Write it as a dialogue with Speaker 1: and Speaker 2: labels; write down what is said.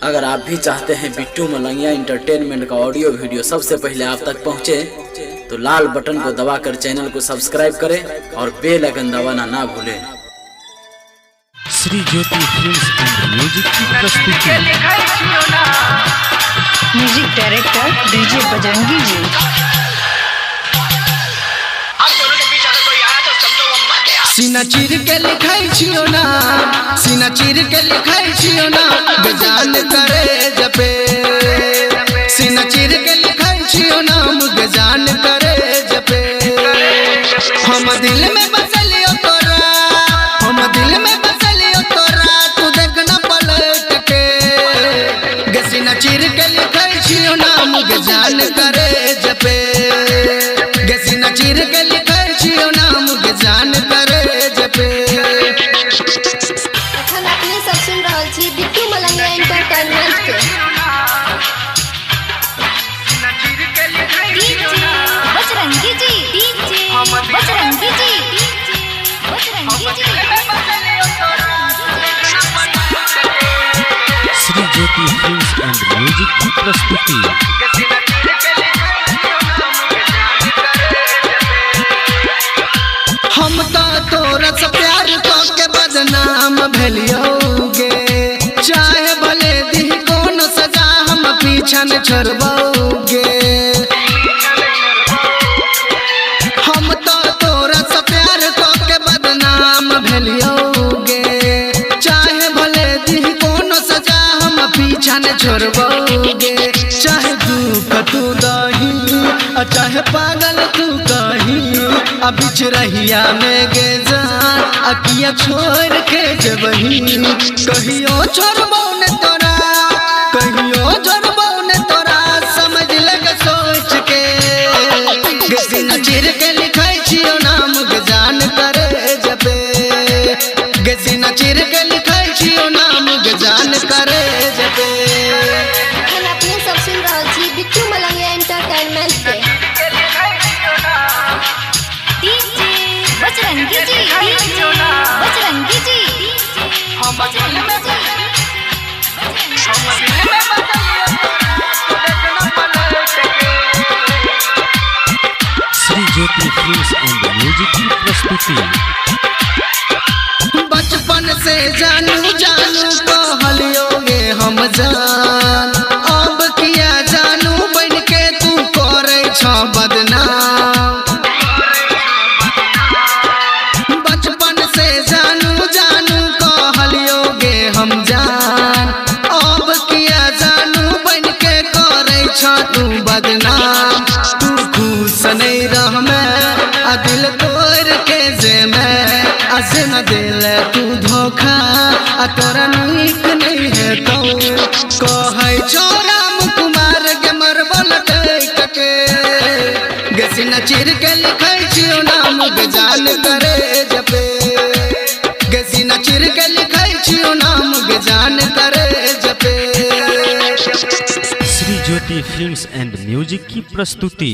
Speaker 1: अगर आप भी चाहते हैं बिट्टू मलंगिया इंटरटेनमेंट का ऑडियो वीडियो सबसे पहले आप तक पहुंचे, तो लाल बटन को दबाकर चैनल को सब्सक्राइब करें और बेल आइकन दबाना ना भूलें।
Speaker 2: Shri Jyoti films and music की प्रस्तुति।
Speaker 3: म्यूजिक डायरेक्टर डीजे बजरंगी जी।
Speaker 4: सीना चीर के लिखाई छियो ना, सीना चीर के लिखाई छियो ना, बेजान करे जपे। सीना चीर के लिखाई छियो ना, बेजान करे जपे। हम दिल में बसलियो तोरा, हम दिल में बसलियो तोरा, तू देखना पलट के। गे सीना चीर के लिखाई छियो ना, बेजान करे जपे। गे सीना चीर के लिखाई छियो ना, बेजान करे जपे।
Speaker 5: अखन अपने सब सुन रहल छी बिट्टू मलंगिया एंटरटेनमेंट के बजरंगी जी, डीजे बजरंगी जी, बजरंगी जी।
Speaker 2: Shri Jyoti films and music की प्रस्तुति।
Speaker 4: हम तो तोरा से प्यार के बदनाम भेलियोगे, चाहे भले दी कौन सजा हम पीछा न छोड़बोगे। हम तो तोरा से प्यार के बदनाम भेलियोगे, चाहे भले दी कौन सजा हम पीछा न छोड़बोगे। चाहे दुख तू दही, चाहे पागल तू कहीं, बिच रहिया में गे जान अकिया छोड़ के जबही। कहियो छोड़बो ने तोरा, कहियो छोड़बो ने तोरा, समझ लग सोच के। गे सीना चीर के लिखाई छियो नाम, जान करे जबे। गे सीना चीर के लिखाई छियो नाम, जान करे जबे।
Speaker 5: अखन अपने सब सुन रहल छी बिट्टू मलंगिया एंटरटेनमेंट के बजरंगी जी, बजरंगी जी।
Speaker 2: Shri Jyoti films and music की प्रस्तुति।
Speaker 4: बचपन से जानू जानू कहलियोगे हम जान, अब किया जानू बन के तू करे छ बदनाम। बचपन से जानू जानू कहलियोगे हम जान, अब किया जानू बन के करे छ तू बदनाम। तू खुश नहीं रह में दिल तोड़ के जे मैं असे न दिल तू धोखा, तोरा नीक नहीं है तो कहे छो राम कुमार के मरबल के। गे सीना चीर के लिखाई छियो नाम, जान करे जपे। गे सीना चीर के लिखाई छियो नाम, जान करे जपे।
Speaker 2: Shri Jyoti films and music की प्रस्तुति।